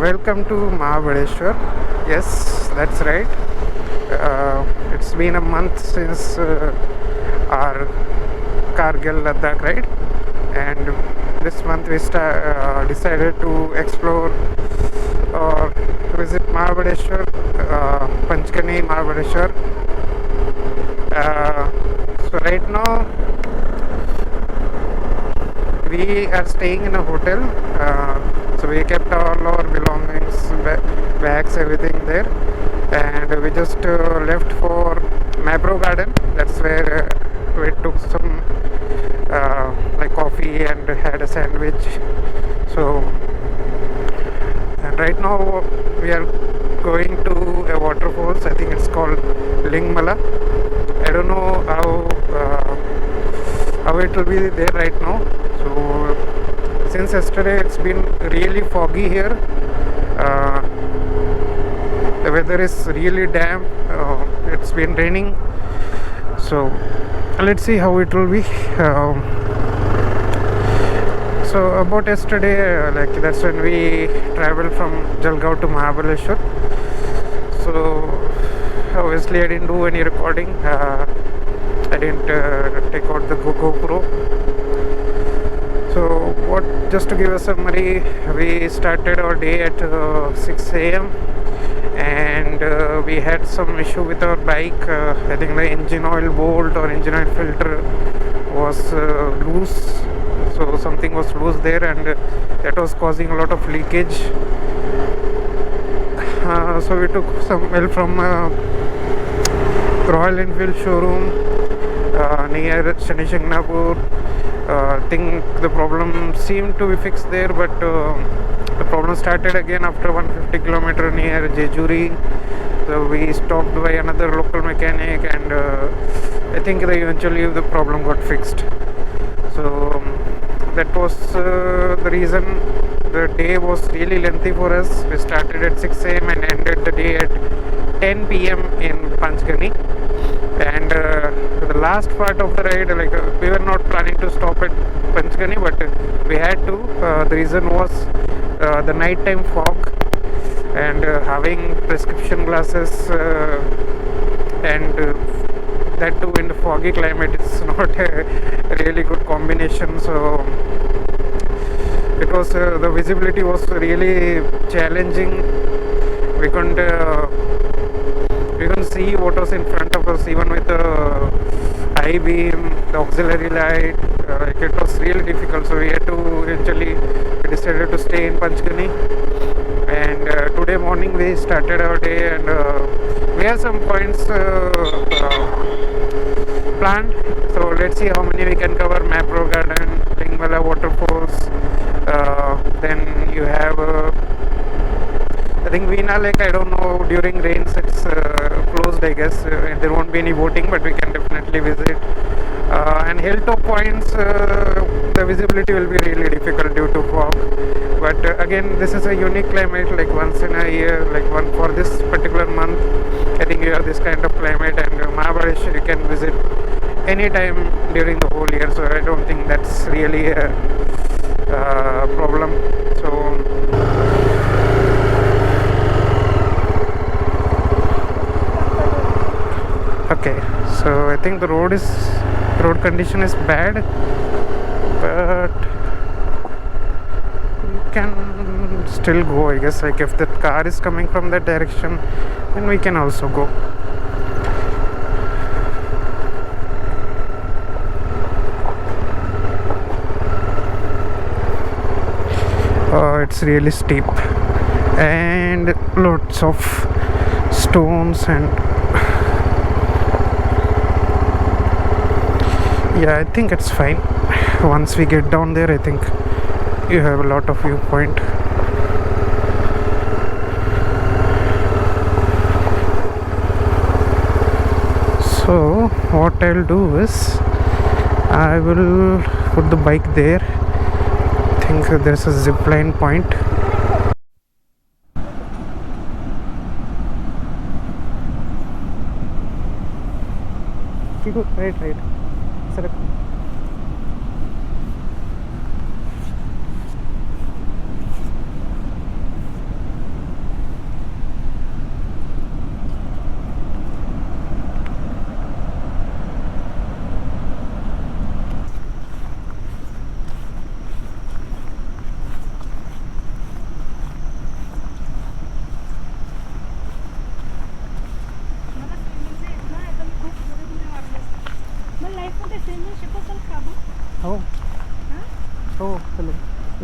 welcome to Mahabaleshwar. Yes, that's right. It's been a month since our Kargil Ladakh ride, and this month we decided to explore or visit Mahabaleshwar, Panchgani, Mahabaleshwar. So right now we are staying in a hotel. So we kept all our belongings, bags, everything there, and we just left for Mapro Garden. That's where we took some like coffee and had a sandwich. So, and right now we are going to a waterfalls. I think it's called Lingmala. I don't know how it will be there right now. So since yesterday it's been really foggy here. The weather is really damp. It's been raining. So let's see how it will be. So about yesterday, like that's when we traveled from Jalgaon to Mahabaleshwar. So obviously I didn't do any recording. I didn't take out the GoPro. So just to give a summary, we started our day at 6 a.m. and we had some issue with our bike. I think the engine oil bolt or engine oil filter was loose. So something was loose there, and that was causing a lot of leakage. So we took some help from Royal Enfield showroom near Shani Shingnapur. I think the problem seemed to be fixed there, but the problem started again after 150 km near Jejuri. So we stopped by another local mechanic, and I think eventually the problem got fixed. So that was the reason the day was really lengthy for us. We started at 6 a.m. and ended the day at 10 p.m. in Panchgani. And the last part of the ride, like we were not planning to stop at Panchgani, but we had to. The reason was the nighttime fog, and having prescription glasses and that too in the foggy climate is not a really good combination. So it was the visibility was really challenging. We couldn't see what was in front of us, even with the high beam, the auxiliary light. It was really difficult. So we had to eventually decided to stay in Panchgani. And today morning we started our day, and we have some points planned. So let's see how many we can cover. Mapro Garden, Lingmala waterfalls. Then you have I think Veena Lake, I don't know, during rains it's closed, I guess. There won't be any boating, but we can definitely visit. And hilltop points, the visibility will be really difficult due to fog. But again, this is a unique climate, like once in a year, like one for this particular month. I think you have this kind of climate, and Mahabaleshwar you can visit anytime during the whole year. So I don't think that's really a problem. So okay, so I think the road condition is bad, but we can still go, I guess. Like if the car is coming from that direction, then we can also go. It's really steep and lots of stones, and yeah, I think it's fine. Once we get down there, I think you have a lot of viewpoint. So what I'll do is I will put the bike there. I think there's a zip line point. Right.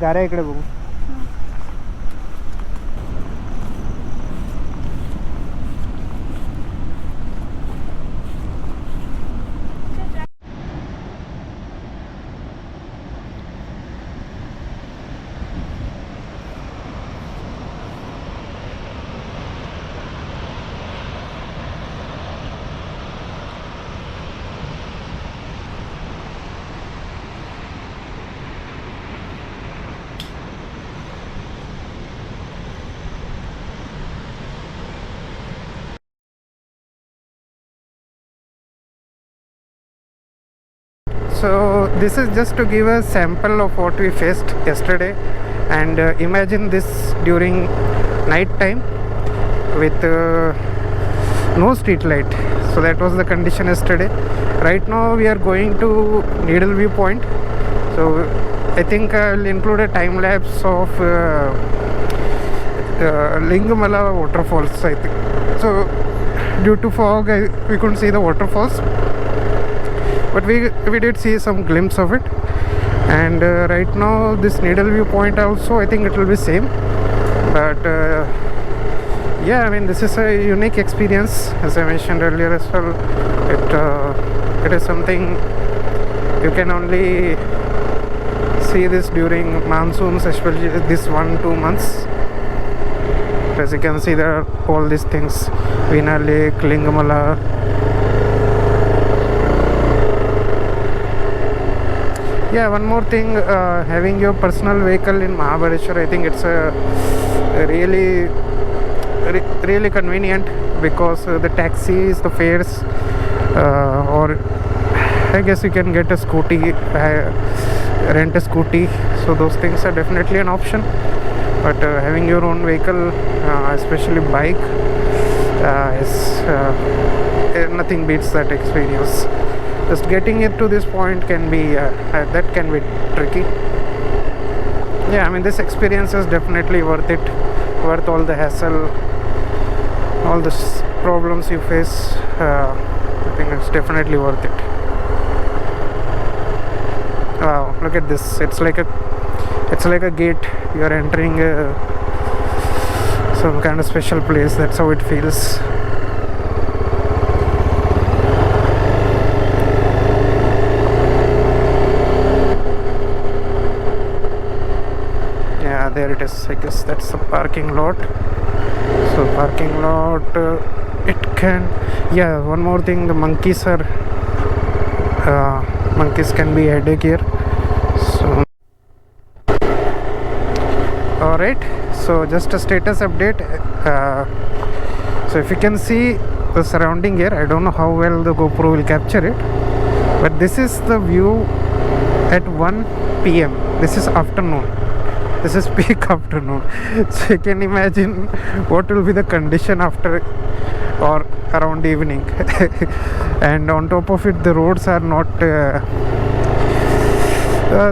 गाऱ्या इकडे बघू. So this is just to give a sample of what we faced yesterday, and imagine this during night time with no street light. So that was the condition yesterday. Right now we are going to Needle Viewpoint. So I think I'll include a time lapse of Lingmala waterfalls, I think. So due to fog we couldn't see the waterfalls, but we did see some glimpse of it. And right now this Needle Viewpoint also, I think it will be same, but yeah, I mean, this is a unique experience, as I mentioned earlier as well. It is something you can only see this during monsoons, especially this 1-2 months. As you can see, there are all these things: Veena Lake, Lingmala. Yeah, one more thing, having your personal vehicle in Mahabaleshwar, I think it's a really convenient, because the taxis, the fares, or I guess you can get a scooty, rent a scooty. So those things are definitely an option. But having your own vehicle, especially bike, nothing beats that experience. Just getting it to this point can be that can be tricky. Yeah, I mean, this experience is definitely worth it, worth all the hassle, all the problems you face. I think it's definitely worth it. Wow, look at this. It's like a gate. You are entering some kind of special place. That's how it feels. Yeah, there it is. I guess that's the parking lot. So parking lot, it can, yeah, one more thing, the monkeys can be a headache here. So alright, so just a status update. So if you can see the surrounding here, I don't know how well the GoPro will capture it, but this is the view at 1 p.m. This is afternoon. This is peak afternoon. So you can imagine what will be the condition after or around evening. And on top of it, the roads are not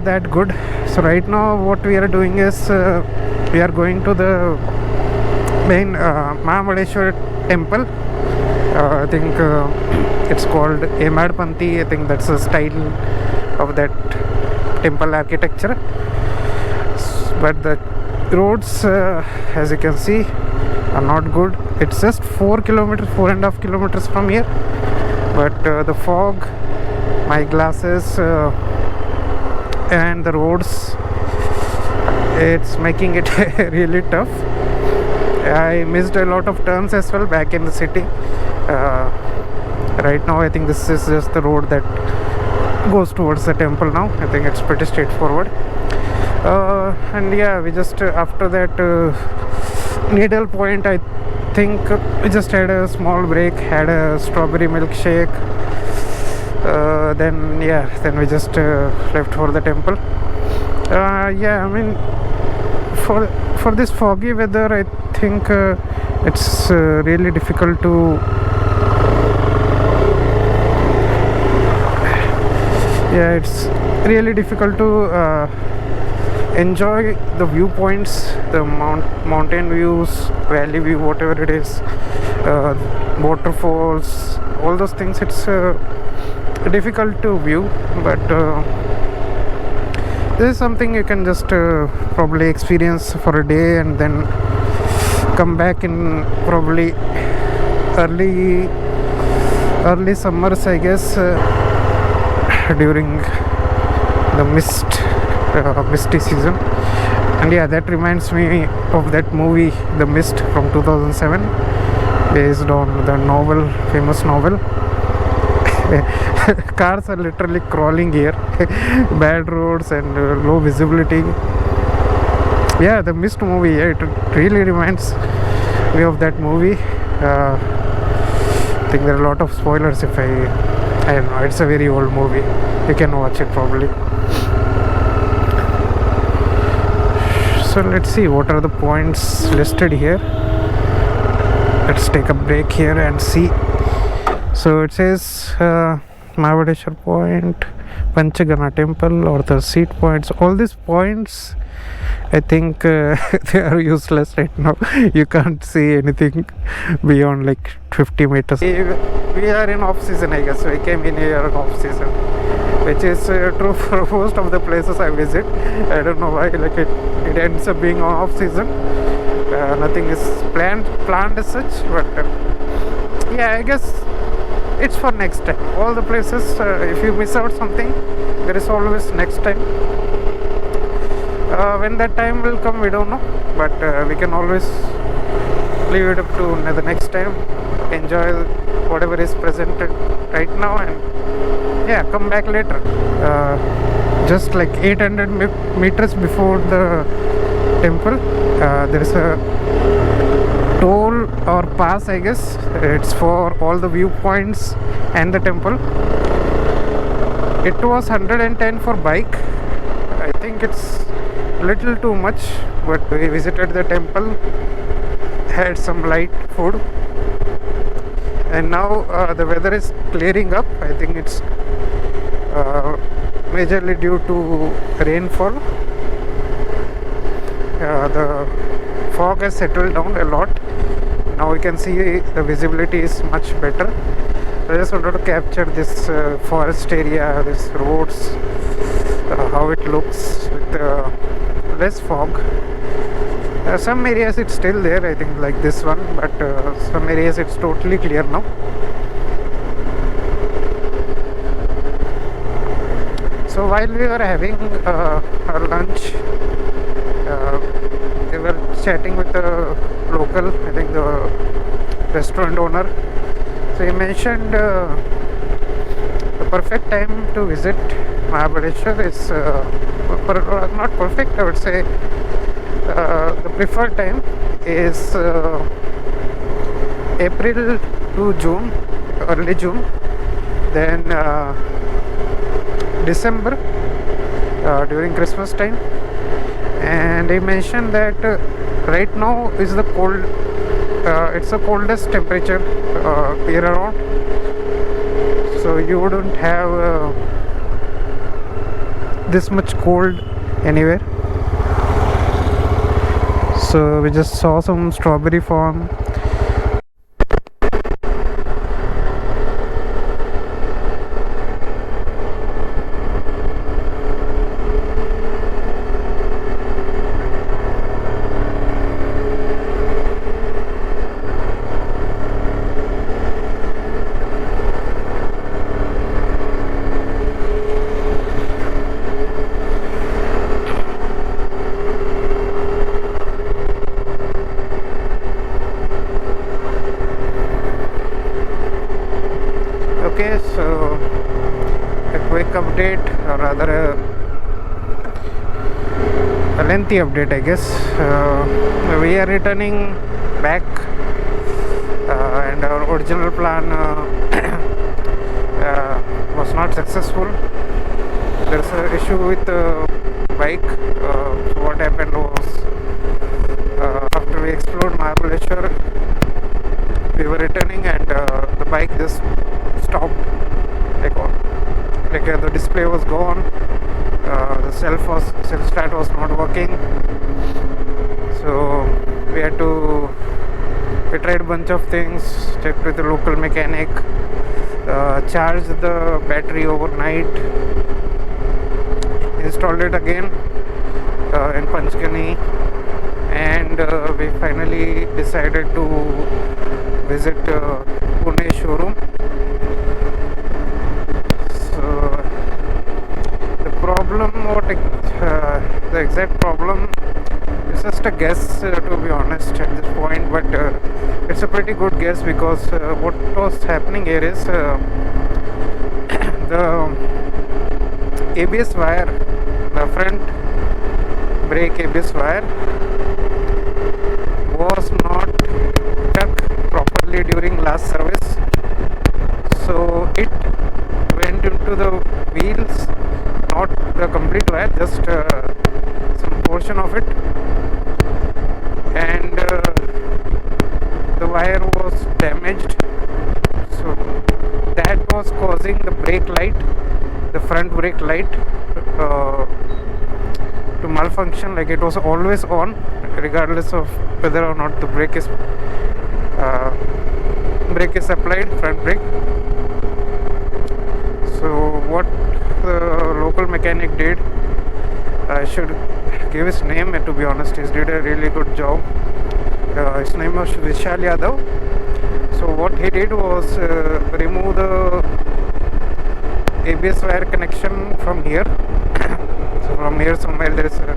that good. So right now what we are doing is we are going to the main Mahabaleshwar temple. I think it's called Emadpanthi. I think that's the style of that temple architecture. But the roads, as you can see, are not good. It's just 4.5 kilometers from here, but the fog, my glasses, and the roads, it's making it really tough. I missed a lot of turns as well back in the city. Right now I think this is just the road that goes towards the temple now. I think it's pretty straightforward. And yeah, we just after that Needle Point, I think we just had a small break, had a strawberry milkshake, then we just left for the temple. Yeah, I mean, for this foggy weather, I think it's really difficult to enjoy the viewpoints, the mountain views, valley view, whatever it is, waterfalls, all those things. It's difficult to view, but this is something you can just probably experience for a day and then come back in probably early summers, I guess, during the misty season. And yeah, that reminds me of that movie The Mist from 2007, based on the famous novel. Cars are literally crawling here. Bad roads and low visibility. Yeah, the Mist movie, yeah, it really reminds me of that movie. I think there are a lot of spoilers if I don't know, it's a very old movie. You can watch it probably. So let's see what are the points listed here. Let's take a break here and see. So it says Mahabaleshwar Point, Panchgani Temple, or the seat points. All these points, I think they are useless right now. You can't see anything beyond like 50 meters. We are in off season, I guess. We came in here in off season, which is true for most of the places I visit. I don't know why, like it ends up being off season. Nothing is planned as such, but yeah, I guess it's for next time. All the places, if you miss out something, there is always next time. When that time will come, we don't know, but we can always leave it up to the next time. Enjoy whatever is presented right now, and yeah, come back later. Just like 800 meters before the temple, there is a toll or pass, I guess. It's for all the viewpoints and the temple. It was 110 for bike. I think it's little too much, but we visited the temple, had some light food, and now the weather is clearing up. I think it's majorly due to rainfall. The fog has settled down a lot. Now we can see the visibility is much better. I just wanted to capture this forest area, this roads, how it looks with less fog. Some areas it's still there, I think, like this one, but some areas it's totally clear now. So while we were having our lunch, we were chatting with the local, I think the restaurant owner. So he mentioned the perfect time to visit Mahabaleshwar is not perfect, I would say. The preferred time is April to June, early June, then December during Christmas time. And he mentioned that right now is the cold, it's the coldest temperature year around, so you wouldn't have this much cold anywhere. So we just saw some strawberry farm. Okay, so a quick update, or rather a lengthy update, I guess. We are returning back, and our original plan was not successful. There's an issue with the bike. So what happened was, after we explored Mahabaleshwar, we were returning, and the bike just stopped. Like the display was gone, the self start was not working. So we tried a bunch of things, checked with the local mechanic, charged the battery overnight. installed it again in Panchgani, and we finally decided to visit Pune showroom. So the problem, the exact problem, it's just a guess to be honest at this point, but it's a pretty good guess because what was happening here is the ABS wire, the front brake ABS wire was not tucked properly during last service, so it went into the wheels, not the complete wire, just some portion of it, and the wire was damaged, so that was causing the brake light, the front brake light, to malfunction. Like, it was always on regardless of whether or not the brake is applied, front brake. So what the local mechanic did, I should give his name, and to be honest, he did a really good job. His name was Vishal Yadav. So what he did was remove the ABS wire connection from here. So from here somewhere there is a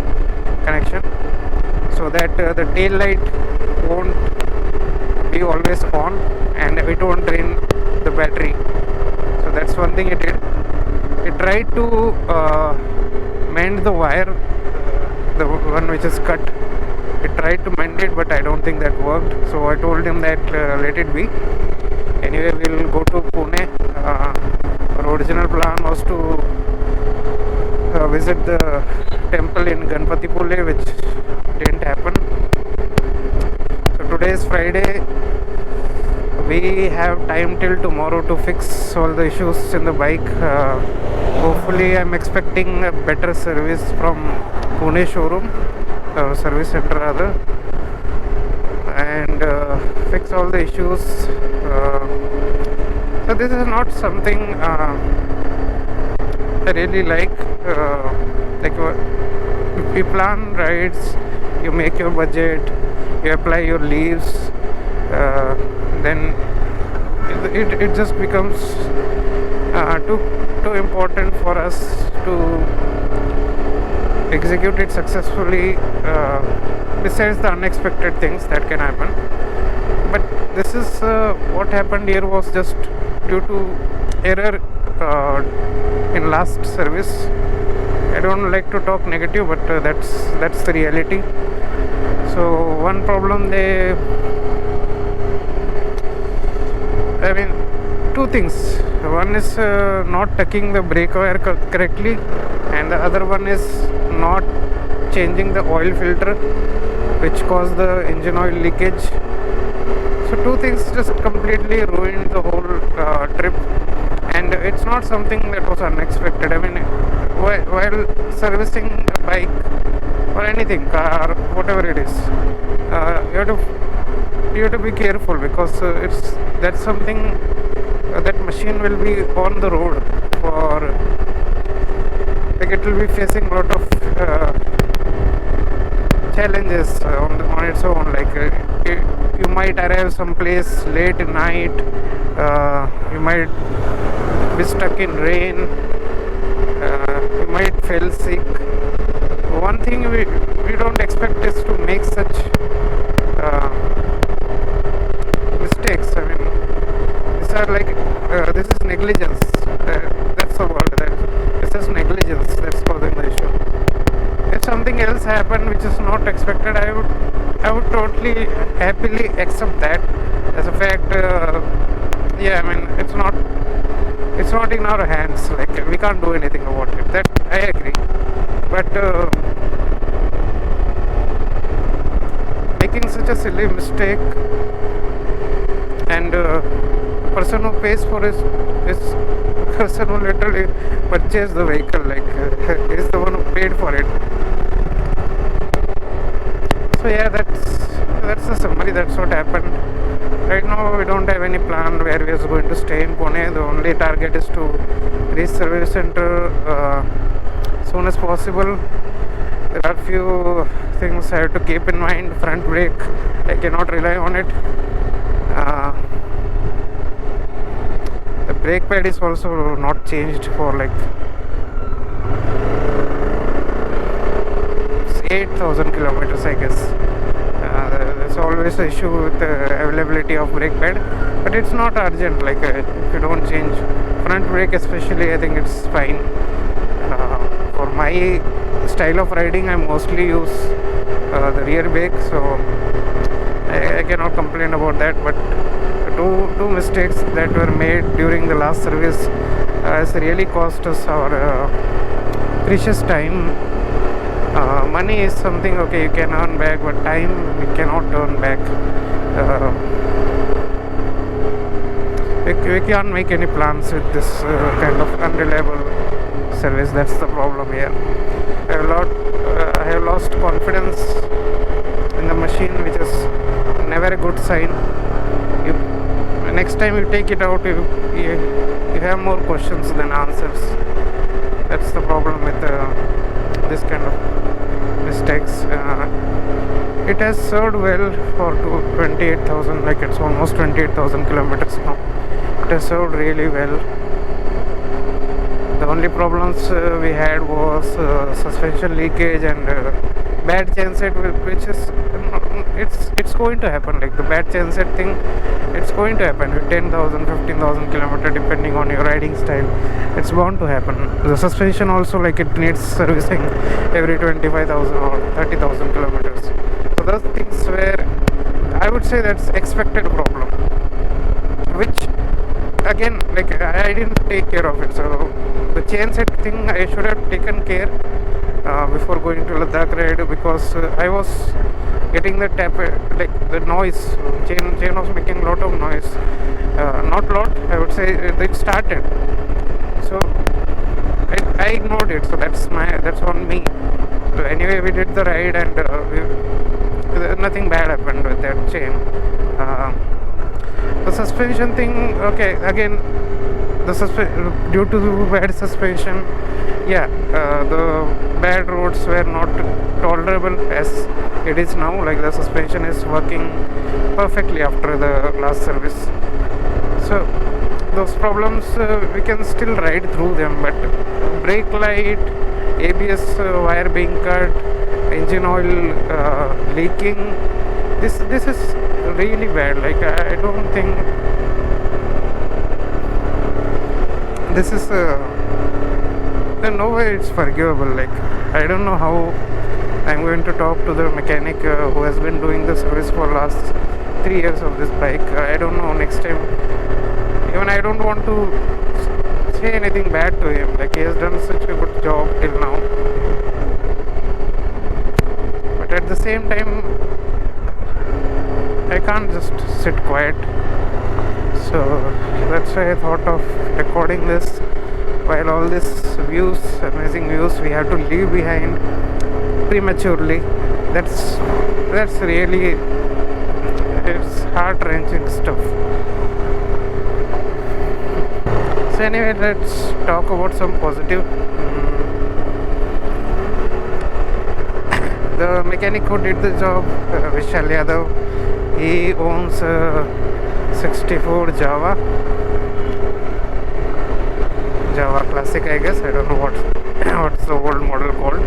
connection, so that the tail light won't be always on and it won't drain the battery. So that's one thing he did. He tried to mend the wire, the one which is cut. He tried to mend it, but I don't think that worked. So I told him that let it be. Anyway, we'll go to Pune. Our original plan was to visit the temple in Ganpatipule, which didn't happen. So today is Friday. We have time till tomorrow to fix all the issues in the bike. Hopefully I'm expecting a better service from Pune showroom, service center rather, and fix all the issues. So this is not something I really like you plan rides, you make your budget, you apply your leaves, then it just becomes too important for us to execute it successfully, besides the unexpected things that can happen. But this is what happened here was just due to error in last service. I don't like to talk negative, but that's the reality. So one problem two things. One is not tucking the brake wire correctly, and the other one is not changing the oil filter, which caused the engine oil leakage. So two things just completely ruined the whole trip, and it's not something that was unexpected. While servicing a bike or anything, car, whatever it is, you have to be careful, because that's something that machine will be on the road for, like, it will be facing a lot of challenges on its own. Like you might arrive someplace late at night, you might be stuck in rain, you might feel sick. One thing we don't expect is to make such mistakes. These are like this is negligence. That's the word. This is negligence that's causing the issue. If something else happened which is not expected, I would totally happily accept that as a fact. It's not in our hands. Like, we can't do anything about it. That I agree. But making such a silly mistake, and person who pays for is person who literally purchased the vehicle, like is the one who paid for it. So yeah, that's the summary. That's what happened. Right now we don't have any plan where we are going to stay in Pune. The only target is to reach service center soon as possible. There are few things I have to keep in mind. Front brake, I cannot rely on it. The brake pad is also not changed for like 8,000 kilometers, I guess. There's always an issue with the availability of brake pad, but it's not urgent. Like if you don't change front brake especially, I think it's fine. For my style of riding, I mostly use the rear brake, so I cannot complain about that. But two mistakes that were made during the last service has really cost us our precious time. Money is something, okay, you can earn back, but time you cannot earn back. We can't make any plans with this kind of unreliable service. That's the problem here. I have lost confidence in the machine, which is never a good sign. Next time you take it out, you have more questions than answers. That's the problem with this kind of mistakes. It has served well for 28,000, like it's almost 28,000 kilometers now. It has served really well. The only problems we had was suspension leakage and bad genset, which is it's going to happen. Like the bad genset thing, it's going to happen with 10,000, 15,000 kilometers, depending on your riding style. It's bound to happen. The suspension also, like it needs servicing every 25,000 or 30,000 kilometers. So those things where I would say that's expected problem, which again, like I didn't take care of it. So the genset thing, I should have taken care before going to Ladakh ride, because I was getting the tap, like the noise. Chain was making a lot of noise. Not lot, I would say it started. So I ignored it. So that's on me. So anyway, we did the ride and nothing bad happened with that chain. The suspension thing, okay, again, due to the bad suspension, the bad roads were not tolerable as it is now. Like the suspension is working perfectly after the last service. So those problems, we can still ride through them, but brake light, ABS wire being cut, engine oil leaking, this is really bad. Like I don't think this is no way it's forgivable. Like I don't know how I'm going to talk to the mechanic who has been doing the service for last 3 years of this bike. I don't know, next time, even I don't want to say anything bad to him. Like he has done such a good job till now, but at the same time I can't just sit quiet. So that's why I thought of recording this. While all these views, amazing views, we have to leave behind prematurely. That's really, it's heart-wrenching stuff. So anyway, let's talk about some positive. The mechanic who did the job, Vishal Yadav, he owns 64 Java Classic, I guess. I don't know what's the old model called.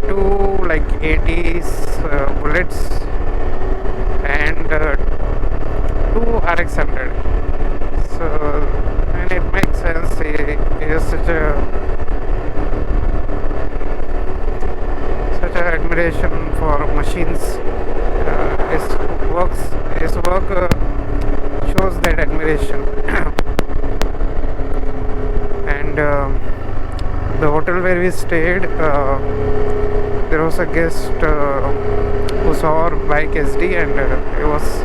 2 like 80s bullets and 2 RX-100. So and it makes sense. He is such a admiration for machines. His work shows that admiration. And the hotel where we stayed, there was a guest who saw our bike Yezdi, and he was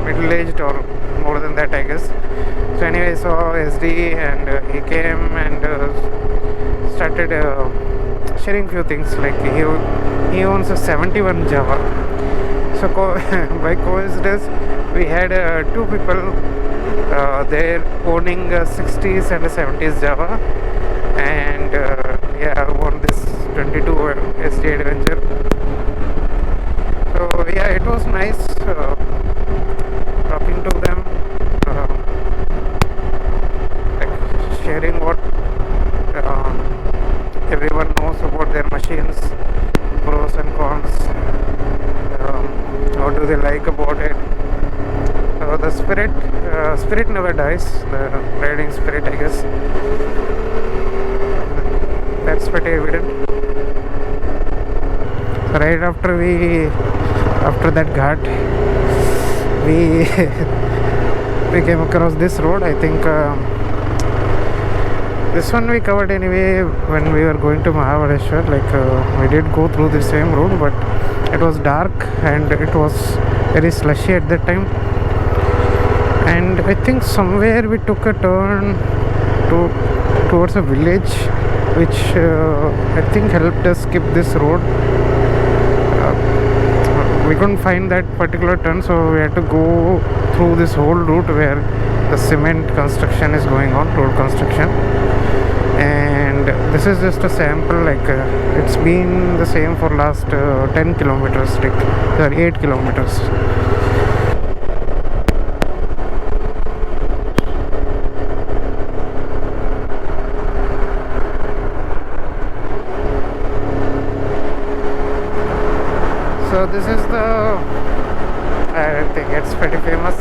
middle-aged or more than that, I guess. So anyway, I saw Yezdi and he came and started sharing few things. Like he owns a 71 Java. So by coincidence, we had 2 people there owning 60s and 70s Java, and yeah, I won this 22 SD adventure. So yeah, it was nice talking to them, like sharing what everyone knows about their machines, pros and cons, what do they like about it. The spirit never dies, the riding spirit, I guess. That's pretty evident. Right after that ghat, we we came across this road. I think this one we covered anyway when we were going to Mahabaleshwar. Like we did go through the same road, but it was dark and it was very slushy at that time. And I think somewhere we took a turn towards a village, which I think helped us skip this road. We couldn't find that particular turn, so we had to go through this whole route where the cement construction is going on, road construction. And this is just a sample, like it's been the same for last 10 kilometers, like 8 kilometers. So this is I think it's pretty famous.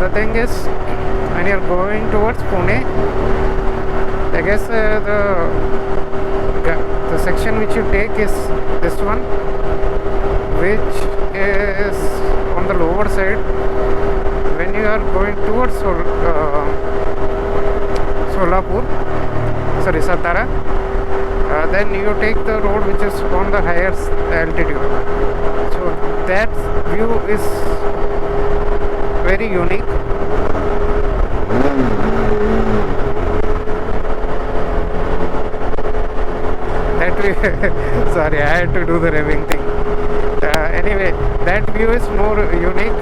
The thing is, when you're going towards Pune, I guess the section which you take is this one, which is on the lower side. When you are going towards Satara, then you take the road which is on the higher altitude. So that view is very unique. That way, sorry, I had to do the revving thing. Anyway, that view is more unique.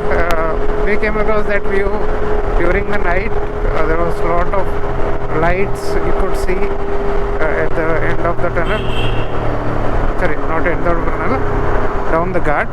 We came across that view during the night. There was a lot of lights you could see at the end of the tunnel. Sorry, not end of the tunnel, down the ghat.